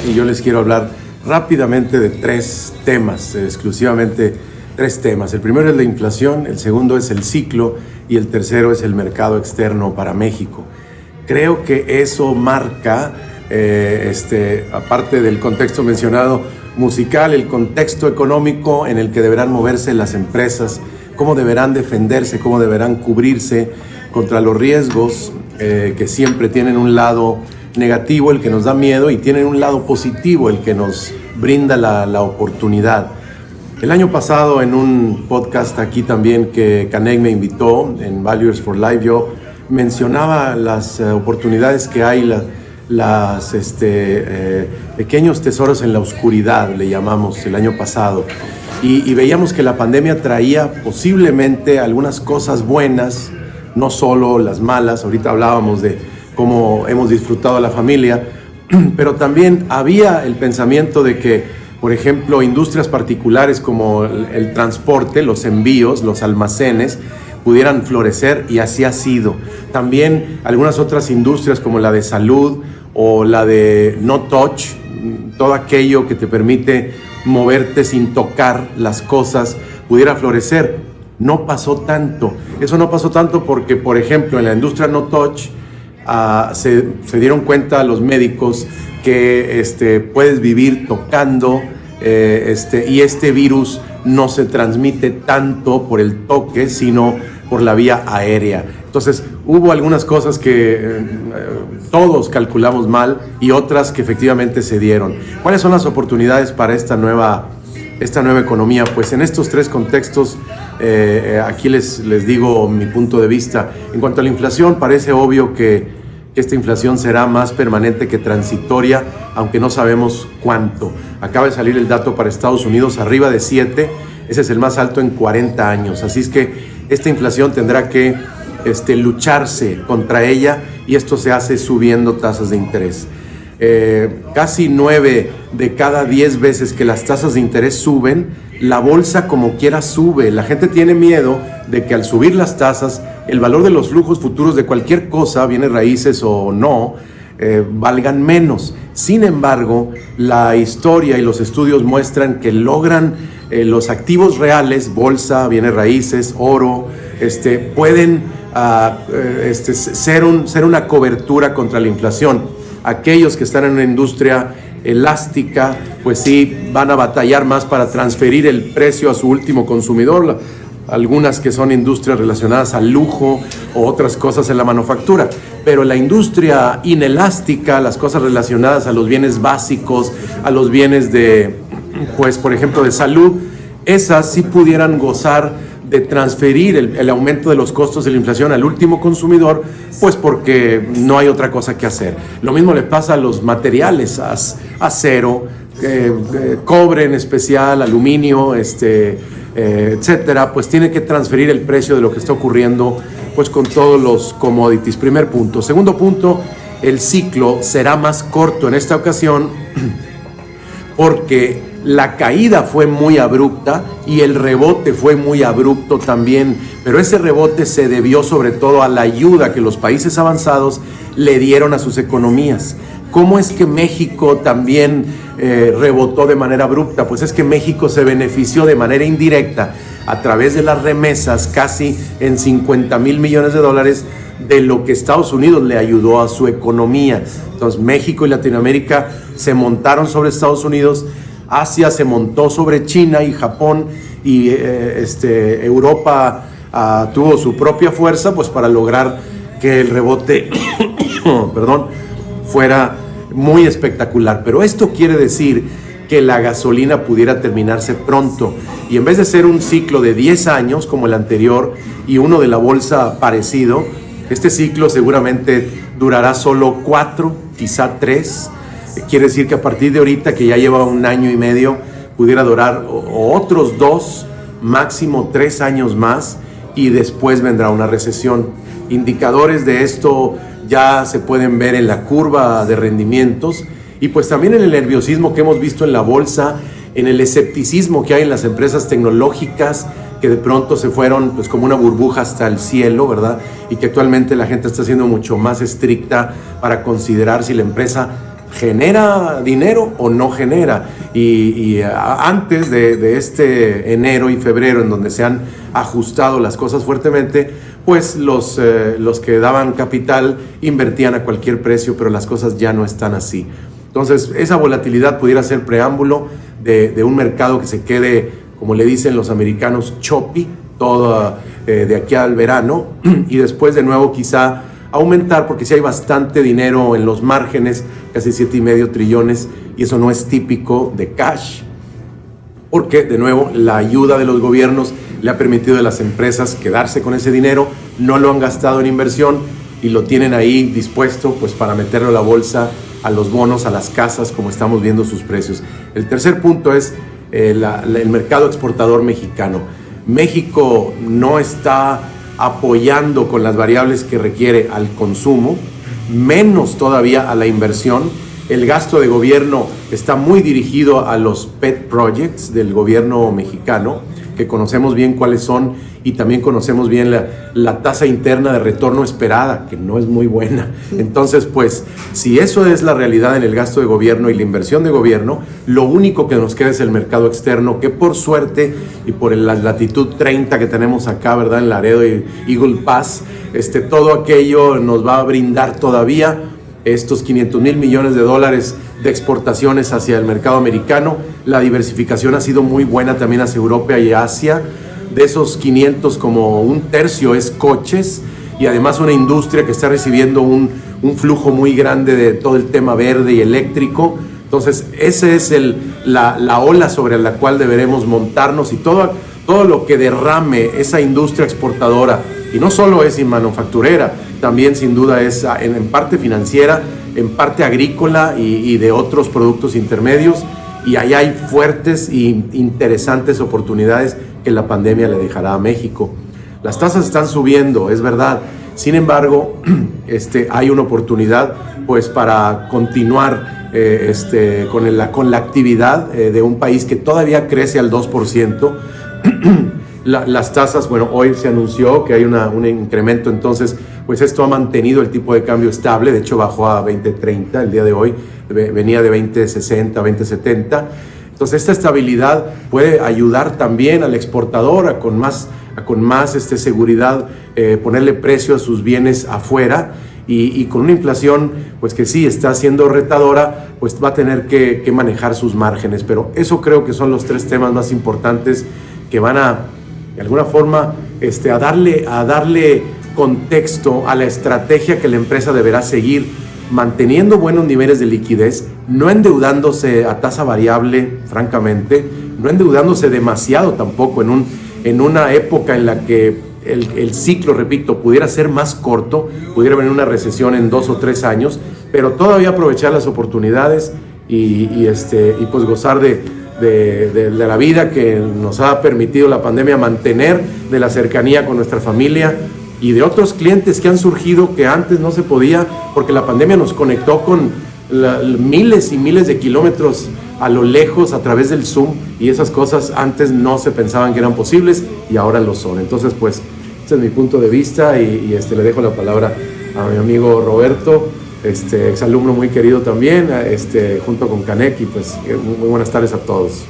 Y yo les quiero hablar rápidamente de tres temas, exclusivamente tres temas. El primero es la inflación, el segundo es el ciclo y el tercero es el mercado externo para México. Creo que eso marca, aparte del contexto mencionado musical, el contexto económico en el que deberán moverse las empresas, cómo deberán defenderse, cómo deberán cubrirse contra los riesgos que siempre tienen un lado negativo, el que nos da miedo, y tienen un lado positivo, el que nos brinda la oportunidad. El año pasado, en un podcast aquí también que Canek me invitó, en Valuers for Life, yo mencionaba las oportunidades que hay, pequeños tesoros en la oscuridad, le llamamos el año pasado. Y veíamos que la pandemia traía posiblemente algunas cosas buenas, no solo las malas. Ahorita hablábamos de cómo hemos disfrutado a la familia, pero también había el pensamiento de que, por ejemplo, industrias particulares como el transporte, los envíos, los almacenes, pudieran florecer, y así ha sido. También algunas otras industrias como la de salud o la de no touch, todo aquello que te permite moverte sin tocar las cosas, pudiera florecer. No pasó tanto. Eso no pasó tanto porque, por ejemplo, en la industria no touch, se dieron cuenta los médicos que puedes vivir tocando, y este virus no se transmite tanto por el toque, sino por la vía aérea. Entonces, hubo algunas cosas que todos calculamos mal y otras que efectivamente se dieron. ¿Cuáles son las oportunidades para esta nueva economía? Pues en estos tres contextos, aquí les digo mi punto de vista. En cuanto a la inflación, parece obvio que esta inflación será más permanente que transitoria, aunque no sabemos cuánto. Acaba de salir el dato para Estados Unidos, arriba de 7, ese es el más alto en 40 años. Así es que esta inflación tendrá que lucharse contra ella, y esto se hace subiendo tasas de interés. Casi 9 de cada 10 veces que las tasas de interés suben, la bolsa como quiera sube. La gente tiene miedo de que al subir las tasas, el valor de los flujos futuros de cualquier cosa, bienes raíces o no, valgan menos. Sin embargo, la historia y los estudios muestran que logran los activos reales, bolsa, bienes raíces, oro, pueden ser una cobertura contra la inflación. Aquellos que están en una industria elástica, pues sí van a batallar más para transferir el precio a su último consumidor. Algunas que son industrias relacionadas al lujo o otras cosas en la manufactura. Pero la industria inelástica, las cosas relacionadas a los bienes básicos, a los bienes por ejemplo, de salud, esas sí pudieran gozar de transferir el aumento de los costos de la inflación al último consumidor, pues porque no hay otra cosa que hacer. Lo mismo le pasa a los materiales, acero, cobre en especial, aluminio, etcétera, pues tiene que transferir el precio de lo que está ocurriendo pues con todos los commodities. Primer punto. Segundo punto, el ciclo será más corto en esta ocasión porque la caída fue muy abrupta y el rebote fue muy abrupto también, pero ese rebote se debió sobre todo a la ayuda que los países avanzados le dieron a sus economías. ¿Cómo es que México también rebotó de manera abrupta? Pues es que México se benefició de manera indirecta a través de las remesas, casi en 50,000 millones de dólares, de lo que Estados Unidos le ayudó a su economía. Entonces México y Latinoamérica se montaron sobre Estados Unidos, Asia se montó sobre China y Japón, y Europa tuvo su propia fuerza pues para lograr que el rebote fuera muy espectacular. Pero esto quiere decir que la gasolina pudiera terminarse pronto, y en vez de ser un ciclo de 10 años como el anterior y uno de la bolsa parecido, este ciclo seguramente durará solo 4, quizá 3. Quiere decir que a partir de ahorita, que ya lleva 1 año y medio, pudiera durar otros 2, máximo 3 años más, y después vendrá una recesión. Indicadores de esto ya se pueden ver en la curva de rendimientos, y pues también en el nerviosismo que hemos visto en la bolsa, en el escepticismo que hay en las empresas tecnológicas, que de pronto se fueron pues como una burbuja hasta el cielo, ¿verdad? Y que actualmente la gente está siendo mucho más estricta para considerar si la empresa ¿genera dinero o no genera? Y antes de este enero y febrero, en donde se han ajustado las cosas fuertemente, pues los que daban capital invertían a cualquier precio, pero las cosas ya no están así. Entonces, esa volatilidad pudiera ser preámbulo de un mercado que se quede, como le dicen los americanos, choppy, todo de aquí al verano, y después de nuevo quizá aumentar, porque sí hay bastante dinero en los márgenes, casi 7.5 trillones, y eso no es típico de cash, porque de nuevo la ayuda de los gobiernos le ha permitido a las empresas quedarse con ese dinero, no lo han gastado en inversión y lo tienen ahí dispuesto pues para meterlo a la bolsa, a los bonos, a las casas, como estamos viendo sus precios. El tercer punto es el mercado exportador mexicano. México no está apoyando con las variables que requiere al consumo, menos todavía a la inversión. El gasto de gobierno está muy dirigido a los pet projects del gobierno mexicano, que conocemos bien cuáles son, y también conocemos bien la tasa interna de retorno esperada, que no es muy buena. Entonces, pues, si eso es la realidad en el gasto de gobierno y la inversión de gobierno, lo único que nos queda es el mercado externo, que por suerte y por la latitud 30 que tenemos acá, ¿verdad?, en Laredo y Eagle Pass, todo aquello nos va a brindar todavía estos 500,000 millones de dólares de exportaciones hacia el mercado americano. La diversificación ha sido muy buena también hacia Europa y Asia. De esos 500, como un tercio es coches, y además una industria que está recibiendo un flujo muy grande de todo el tema verde y eléctrico. Entonces, esa es la ola sobre la cual deberemos montarnos, y todo lo que derrame esa industria exportadora, y no solo es manufacturera, también sin duda es en parte financiera, en parte agrícola y de otros productos intermedios, y allá hay fuertes e interesantes oportunidades que la pandemia le dejará a México. Las tasas están subiendo, es verdad. Sin embargo, hay una oportunidad pues para continuar con la actividad de un país que todavía crece al 2%. Las tasas, bueno, hoy se anunció que hay un incremento, entonces pues esto ha mantenido el tipo de cambio estable. De hecho bajó a 20.30 el día de hoy, venía de 20.60, 20.70. Entonces esta estabilidad puede ayudar también al exportador a con más seguridad ponerle precio a sus bienes afuera, y con una inflación pues que sí está siendo retadora, pues va a tener que manejar sus márgenes. Pero eso creo que son los tres temas más importantes que van a, de alguna forma, a darle contexto a la estrategia que la empresa deberá seguir, manteniendo buenos niveles de liquidez, no endeudándose a tasa variable, francamente, no endeudándose demasiado tampoco en una época en la que el ciclo, repito, pudiera ser más corto, pudiera venir una recesión en 2 o 3 años, pero todavía aprovechar las oportunidades y pues gozar de la vida que nos ha permitido la pandemia, mantener, de la cercanía con nuestra familia y de otros clientes que han surgido que antes no se podía, porque la pandemia nos conectó con miles y miles de kilómetros a lo lejos a través del Zoom, y esas cosas antes no se pensaban que eran posibles y ahora lo son. Entonces, pues, ese es mi punto de vista, y le dejo la palabra a mi amigo Roberto, exalumno muy querido también, junto con Canek, y pues muy buenas tardes a todos.